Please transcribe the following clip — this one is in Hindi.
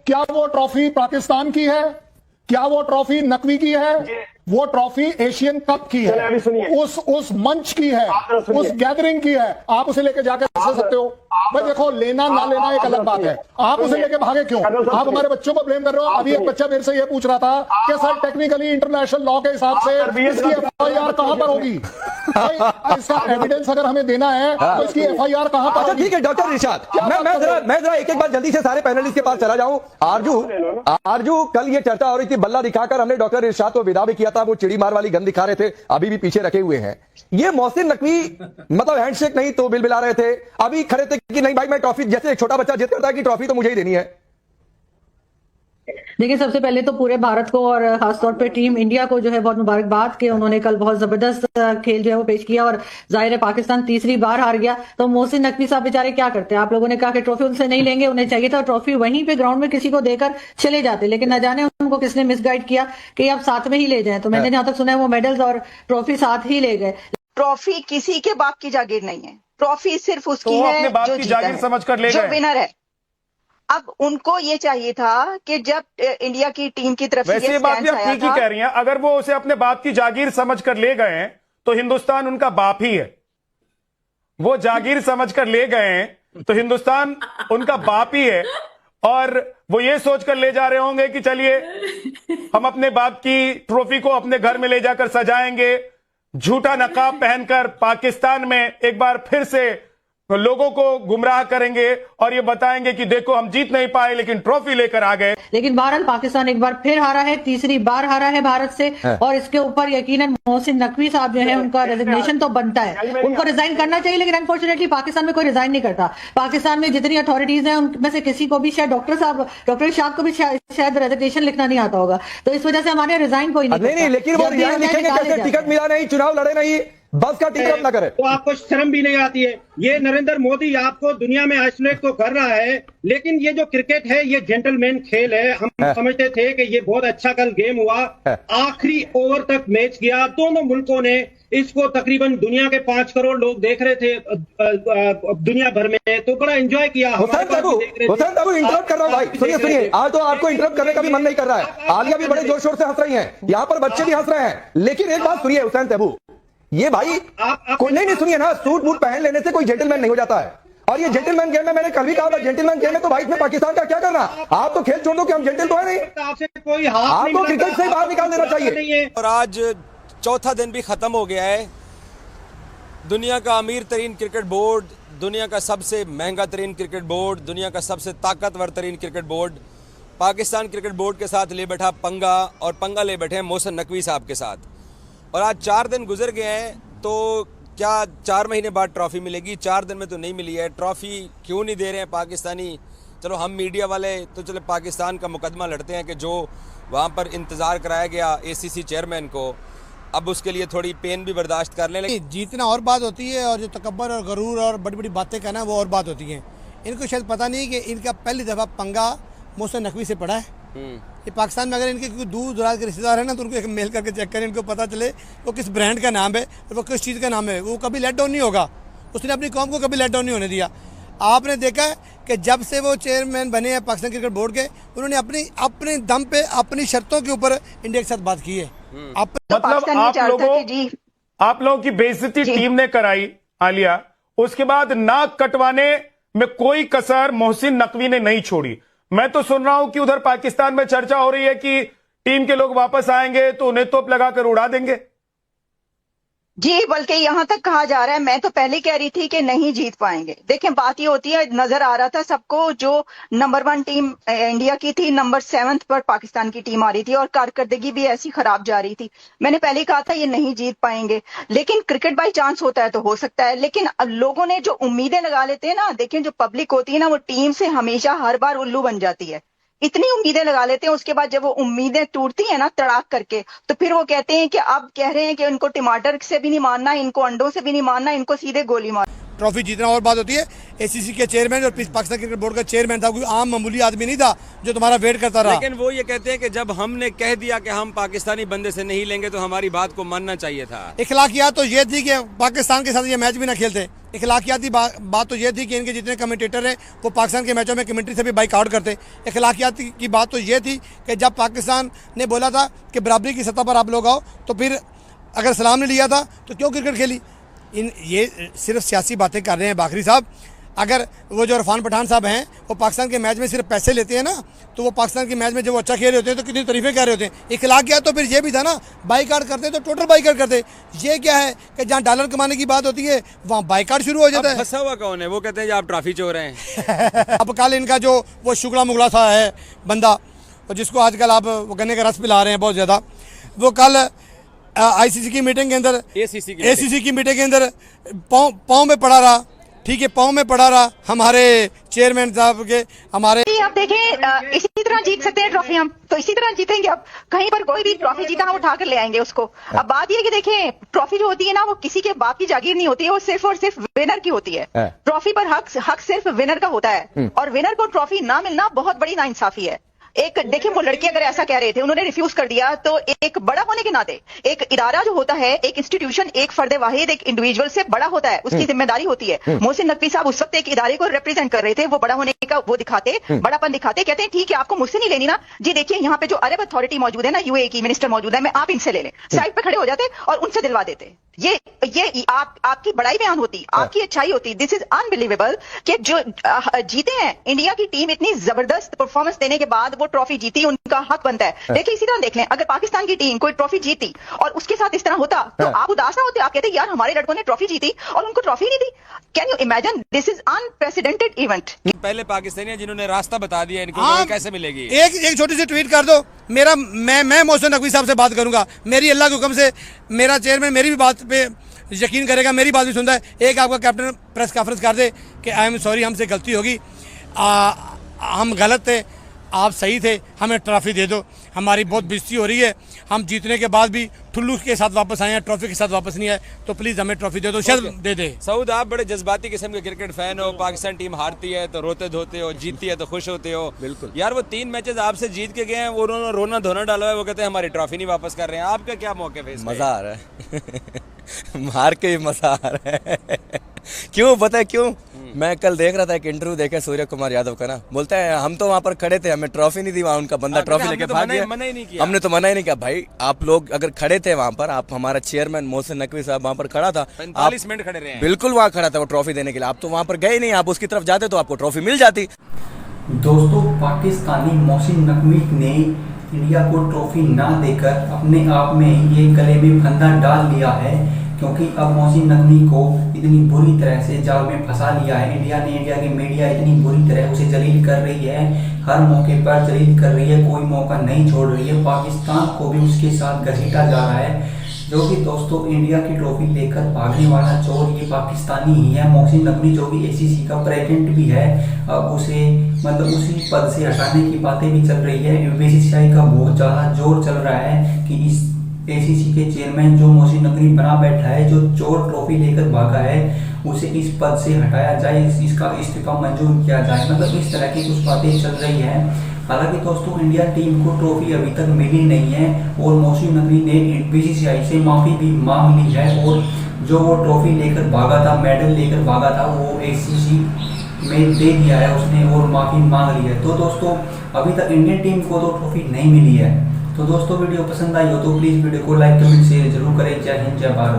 क्या वो ट्रॉफी पाकिस्तान की है? क्या वो ट्रॉफी नकवी की है? वो ट्रॉफी एशियन कप की है, उस मंच की है, उस गैदरिंग की है। आप उसे लेके जाके खेल सकते हो भाई। देखो, लेना ना लेना एक अलग बात है। आप उसे लेके भागे क्यों? आप हमारे बच्चों को ब्लेम कर रहे हो। अभी एक बच्चा मेरे से ये पूछ रहा था कि सर टेक्निकली इंटरनेशनल लॉ के हिसाब से इसकी FIR कहां पर होगी? भाई इसका एविडेंस अगर हमें देना है तो इसकी FIR कहां पर? अच्छा ठीक है डॉक्टर इरशाद, मैं जरा एक बार जल्दी से सारे पैनलिस्ट के पास चला जाऊं। आरजू कल ये चर्चा हो रही थी, बल्ला दिखाकर हमने डॉक्टर इरशाद को विदा भी किया था। वो चिड़ी मार वाली गन दिखा रहे थे, अभी भी पीछे रखे हुए हैं। ये मोहसिन नकवी मतलब हैंडशेक नहीं तो बिल बिला रहे थे, अभी खड़े थे कि नहीं भाई मैं ट्रॉफी, जैसे एक छोटा बच्चा जिद करता है कि ट्रॉफी तो मुझे ही देनी है। देखिए, सबसे पहले तो पूरे भारत को और खासतौर पे टीम इंडिया को जो है बहुत मुबारकबाद कि उन्होंने कल बहुत जबरदस्त खेल जो है वो पेश किया। और जाहिर है पाकिस्तान तीसरी बार हार गया, तो मोहसिन नकवी साहब बेचारे क्या करते हैं? आप लोगों ने कहा कि ट्रॉफी उनसे नहीं लेंगे, उन्हें चाहिए था ट्रॉफी वहीं पे ग्राउंड में किसी को देकर चले जाते, लेकिन न जाने उनको किसने मिसगाइड किया कि आप साथ में ही ले जाएं। तो मैंने जहां तक सुना है वो मेडल्स और ट्रॉफी साथ ही ले गए। ट्रॉफी किसी के बाप की जागीर नहीं है, ट्रॉफी सिर्फ उसकी तो है अपने बाप जो की जीता जागीर है, समझकर ले जो गए। विनर है। अब उनको ये चाहिए था कि जब इंडिया की टीम की तरफ से वैसे ये बात भी आप ठीक ही कह रही हैं। अगर वो उसे अपने बाप की जागीर समझकर ले गए हैं तो हिंदुस्तान उनका बाप ही है। वो जागीर समझकर ले गए हैं तो हिंदुस्तान उनका बाप ही है। और वो ये सोचकर ले जा रहे होंगे कि चलिए हम अपने बाप की ट्रॉफी को अपने घर में ले जाकर सजाएंगे, झूठा नकाब पहनकर पाकिस्तान में एक बार फिर से लोगों को गुमराह करेंगे और ये बताएंगे कि देखो हम जीत नहीं पाए लेकिन ट्रॉफी लेकर आ गए। लेकिन भारत पाकिस्तान एक बार फिर हारा है, तीसरी बार हारा है भारत से। और इसके ऊपर यकीनन मोहसिन नकवी साहब जो है उनका रेजिग्नेशन तो बनता है, उनको रिजाइन करना चाहिए। लेकिन अनफॉर्चुनेटली पाकिस्तान में कोई रिजाइन नहीं करता। पाकिस्तान में जितनी अथॉरिटीज हैं उनमें से किसी को भी, शायद डॉक्टर इरशाद को भी शायद रेजिग्नेशन लिखना नहीं आता होगा, तो इस वजह से हमारे रिजाइन कोई नहीं। लेकिन वो लिखेंगे कैसे? टिकट मिला नहीं, चुनाव लड़े नहीं, बस का टिकट ना करे तो आपको शर्म भी नहीं आती है? ये नरेंद्र मोदी आपको दुनिया में आइसोलेट तो कर रहा है, लेकिन ये जो क्रिकेट है ये जेंटलमैन खेल है। हम समझते थे कि ये बहुत अच्छा कल गेम हुआ, आखिरी ओवर तक मैच गया, दोनों मुल्कों ने इसको तकरीबन दुनिया के 5 करोड़ लोग देख रहे थे दुनिया भर में, तो बड़ा एंजॉय किया। हुसैन बाबू इंटरप्ट कर रहा हूं भाई, सुनिए आज तो आपको इंटरप्ट करने का भी मन नहीं कर रहा है। आलिया भी बड़े जोर शोर से हंस रही हैं, यहाँ पर बच्चे भी हंस रहे हैं, लेकिन एक बात सुनिए हुसैन तैबू, ये भाई कोई नहीं सुनिए ना, सूट बूट पहन लेने से कोई जेंटलमैन नहीं हो जाता है। और ये जेंटलमैन गेम में मैंने कल भी कहा था, जेंटलमैन गेम में तो भाई इसमें पाकिस्तान का क्या करना? आप तो खेल छोड़ दो कि हम जेंटल तो है नहीं, कोई आपको क्रिकेट से बाहर निकाल देना चाहिए। और आज चौथा दिन भी खत्म हो गया है। दुनिया का अमीर तरीन क्रिकेट बोर्ड, दुनिया का सबसे महंगा तरीन क्रिकेट बोर्ड, दुनिया का सबसे ताकतवर तरीन cricket board Pakistan cricket board के साथ ले बैठा पंगा, और पंगा ले बैठे हैं मोहसिन नकवी साहब के साथ। और आज 4 दिन गुजर गए हैं, तो क्या 4 महीने बाद ट्रॉफी मिलेगी? 4 दिन में तो नहीं मिली है ट्रॉफी। क्यों नहीं दे रहे हैं पाकिस्तानी? चलो हम मीडिया वाले तो चलो पाकिस्तान का मुकदमा लड़ते हैं कि जो वहाँ पर इंतज़ार कराया गया ACC चेयरमैन को, अब उसके लिए थोड़ी पेन भी बर्दाश्त कर लें। लेकिन जीतना और बात होती है, और जो तकब्बर और गरूर और बड़ी बड़ी बातें कहना वो और बात होती है। इनको शायद पता नहीं कि इनका पहली दफ़ा पंगा मोहसिन नकवी से पड़ा है। ये पाकिस्तान में अगर इनके कोई दूर दराज के रिश्तेदार है ना, तो उनको एक मेल करके चेक करें, इनको पता चले वो किस ब्रांड का नाम है और वो किस चीज़ का नाम है। वो कभी लेट डाउन नहीं होगा, उसने अपनी कौम को कभी लेट डाउन नहीं होने दिया। आपने देखा है कि जब से वो चेयरमैन बने हैं पाकिस्तान क्रिकेट बोर्ड के, उन्होंने अपने दम पे अपनी शर्तों के ऊपर इंडिया के साथ बात की है। मतलब आप लोगों की बेइज्जती टीम ने कराई आलिया, उसके बाद नाक कटवाने में कोई कसर मोहसिन नकवी ने नहीं छोड़ी। मैं तो सुन रहा हूं कि उधर पाकिस्तान में चर्चा हो रही है कि टीम के लोग वापस आएंगे तो उन्हें तोप लगाकर उड़ा देंगे। जी, बल्कि यहाँ तक कहा जा रहा है, मैं तो पहले कह रही थी कि नहीं जीत पाएंगे। देखें, बात ये होती है, नजर आ रहा था सबको जो नंबर 1 टीम इंडिया की थी, नंबर 7 पर पाकिस्तान की टीम आ रही थी और कारकर्दगी भी ऐसी खराब जा रही थी। मैंने पहले कहा था ये नहीं जीत पाएंगे, लेकिन क्रिकेट बाई चांस होता है तो हो सकता है। लेकिन लोगों ने जो उम्मीदें लगा लेते हैं ना, देखें जो पब्लिक होती है ना, वो टीम से हमेशा हर बार उल्लू बन जाती है। इतनी उम्मीदें लगा लेते हैं, उसके बाद जब वो उम्मीदें टूटती हैं ना तड़ाक करके, तो फिर वो कहते हैं कि अब कह रहे हैं कि इनको टमाटर से भी नहीं मारना, इनको अंडों से भी नहीं मारना, इनको सीधे गोली मार। ट्रॉफी जीतना और बात होती है। एसीसी के चेयरमैन और पाकिस्तान क्रिकेट बोर्ड का चेयरमैन था, कोई आम मामूली आदमी नहीं था जो तुम्हारा वेट करता रहा। लेकिन वो ये कहते हैं कि जब हमने कह दिया कि हम पाकिस्तानी बंदे से नहीं लेंगे तो हमारी बात को मानना चाहिए था। इखलाकियात तो ये थी कि पाकिस्तान के साथ ये मैच भी ना खेलते। इखलाकियाती बात तो ये थी कि इनके जितने कमेंटेटर हैं वो पाकिस्तान के मैचों में कमेंट्री से भी बाइक आउट करते। इखलाकियाती की बात तो ये थी कि जब पाकिस्तान ने बोला था कि बराबरी की सतह पर आप लोग आओ, तो फिर अगर सलाम ने लिया था तो क्यों क्रिकेट खेली। ये सिर्फ सियासी बातें कर रहे हैं बाखरी साहब। अगर वो जो इरफान पठान साहब हैं वो पाकिस्तान के मैच में सिर्फ पैसे लेते हैं ना, तो वो पाकिस्तान के मैच में जब वो अच्छा खेल रहे होते हैं तो कितनी तारीफें कर रहे होते हैं। इखलाकियात तो फिर ये भी था ना, बाइकआउट करते तो टोटल बाइकआउट करते। ये क्या है कि जहाँ डॉलर कमाने की बात होती है वहाँ बाइकआउट शुरू हो जाता है। फंसा हुआ कौन है? वो कहते हैं आप ट्रॉफी चोर हैं। अब कल इनका जो वो शुक्ला मुगला सा है बंदा, और जिसको आजकल आप वो गन्ने का रस पिला रहे हैं बहुत ज़्यादा, वो कल आईसीसी की मीटिंग के अंदर एसीसी की मीटिंग के अंदर पाँव में पड़ा रहा। ठीक है, पाँव में पड़ा रहा हमारे चेयरमैन साहब के। हमारे आप देखें इसी तरह जीत सकते हैं ट्रॉफी, हम तो इसी तरह जीतेंगे। अब कहीं पर कोई भी ट्रॉफी जीता हम उठा कर ले आएंगे उसको। अब बात यह कि देखें ट्रॉफी जो होती है ना वो किसी के बाप की जागीर नहीं होती है, वो सिर्फ और सिर्फ विनर की होती है। ट्रॉफी पर हक सिर्फ विनर का होता है, और विनर को ट्रॉफी ना मिलना बहुत बड़ी नाइंसाफी है। एक देखिए वो लड़की अगर ऐसा कह रहे थे, उन्होंने रिफ्यूज कर दिया, तो एक बड़ा होने के नाते एक इदारा जो होता है, एक इंस्टीट्यूशन एक फर्द वाहिद एक इंडिविजुअल से बड़ा होता है, उसकी जिम्मेदारी होती है। मोहसिन नकवी साहब उस वक्त एक इदारे को रिप्रेजेंट कर रहे थे, वो बड़ा होने का वो दिखाते, बड़ापन दिखाते, कहते हैं ठीक है आपको मुझसे नहीं लेनी ना जी, देखिए यहाँ पे जो अरब अथॉरिटी मौजूद है ना, यूएई की मिनिस्टर मौजूद है, मैं आप इनसे ले लें। साइड पे खड़े हो जाते और उनसे दिलवा देते। ये आपकी बड़ाई बयान होती, आपकी अच्छाई होती। दिस इज अनबिलीवेबल कि जो जीते हैं इंडिया की टीम इतनी जबरदस्त परफॉर्मेंस देने के बाद वो ट्रॉफी जीती, उनका हक बनता है। देखिए इसी तरह देख लें, अगर पाकिस्तान की टीम कोई ट्रॉफी जीती और उसके साथ इस तरह होता तो आप उदास ना होते, आप कहते यार हमारे लड़कों ने ट्रॉफी जीती और उनको ट्रॉफी नहीं दी। Can you imagine? This is unprecedented event. पहले पाकिस्तानी जिन्होंने रास्ता बता दिया इनको, कैसे मिलेगी? एक छोटी सी ट्वीट कर दो, मेरा मैं मोहसिन नकवी साहब से बात करूंगा, मेरी अल्लाह के हुक्म से मेरा चेयरमैन मेरी भी बात पे यकीन करेगा, मेरी बात भी सुनता है। एक आपका कैप्टन प्रेस कॉन्फ्रेंस कर दे कि आई एम सॉरी, हमसे गलती होगी, हम गलत थे, आप सही थे, हमें ट्रॉफी दे दो। हमारी बहुत बेइज्जती हो रही है, हम जीतने के बाद भी ठुल्लू के साथ वापस आए हैं, ट्रॉफी के साथ वापस नहीं आए, तो प्लीज़ हमें ट्रॉफी दे दो, शायद दे दे। सऊद, आप बड़े जज्बाती किस्म के क्रिकेट फैन हो, पाकिस्तान टीम हारती है तो रोते धोते हो, जीतती है तो खुश होते हो। बिल्कुल यार, वो 3 मैचेस आपसे जीत के गए हैं, वो उन्होंने रोना धोना डाला है, वो कहते हैं हमारी ट्रॉफी नहीं वापस कर रहे हैं। आपका क्या मौके पे? मजा आ रहा है मार के ही मजा आ रहा है क्यों पता है क्यों? मैं कल देख रहा था एक इंटरव्यू देखा सूर्य कुमार यादव का ना, बोलता है हम तो वहाँ पर खड़े थे, हमें ट्रॉफी नहीं दी, वहाँ उनका बंदा ट्रॉफी लेके भाग गया। हमने तो मना ही नहीं किया। भाई आप लोग अगर खड़े थे वहाँ पर, आप हमारा चेयरमैन मोहसिन नकवी साहब वहाँ पर खड़ा था, 45 मिनट खड़े रहे। बिल्कुल वहाँ खड़ा था वो ट्रॉफी देने के लिए। आप तो वहाँ पर गए नहीं, आप उसकी तरफ जाते तो आपको ट्रॉफी मिल जाती। दोस्तों, पाकिस्तानी मोहसिन नकवी ने इंडिया को ट्रॉफी ना देकर अपने आप में ये गले में फंदा डाल लिया है, क्योंकि अब मोहसिन नकवी को इतनी बुरी तरह से जाल में फंसा लिया है। इंडिया की मीडिया इतनी बुरी तरह उसे जलील कर रही है, हर मौके पर जलील कर रही है, कोई मौका नहीं छोड़ रही है। पाकिस्तान को भी उसके साथ घसीटा जा रहा है, जो कि दोस्तों इंडिया की ट्रॉफी लेकर भागने वाला चोर ये पाकिस्तानी ही है। मोहसिन नकवी जो कि एसीसी का प्रेसिडेंट भी है, अब उसे मतलब उसी पद से हटाने की बातें भी चल रही है। बीसीसीआई का बहुत ज़्यादा जोर चल रहा है कि इस एसीसी के चेयरमैन जो मोहसिन नकवी बना बैठा है, जो चोर ट्रॉफी लेकर भागा है, उसे इस पद से हटाया जाए, इसका इस्तीफा मंजूर किया जाए। मतलब इस तरह की कुछ बातें चल रही हैं। हालांकि दोस्तों इंडिया टीम को ट्रॉफी अभी तक मिली नहीं है, और मोहसिन नकवी ने बीसीसीआई से माफ़ी भी मांग ली है, और जो वो ट्रॉफी लेकर भागा था, मेडल लेकर भागा था, वो एसीसी में दे दिया है उसने और माफ़ी मांग ली है। तो दोस्तों अभी तक इंडियन टीम को तो ट्रॉफी नहीं मिली है। तो दोस्तों वीडियो पसंद आई हो तो प्लीज़ वीडियो को लाइक कमेंट शेयर जरूर करें। जय हिंद, जय भारत।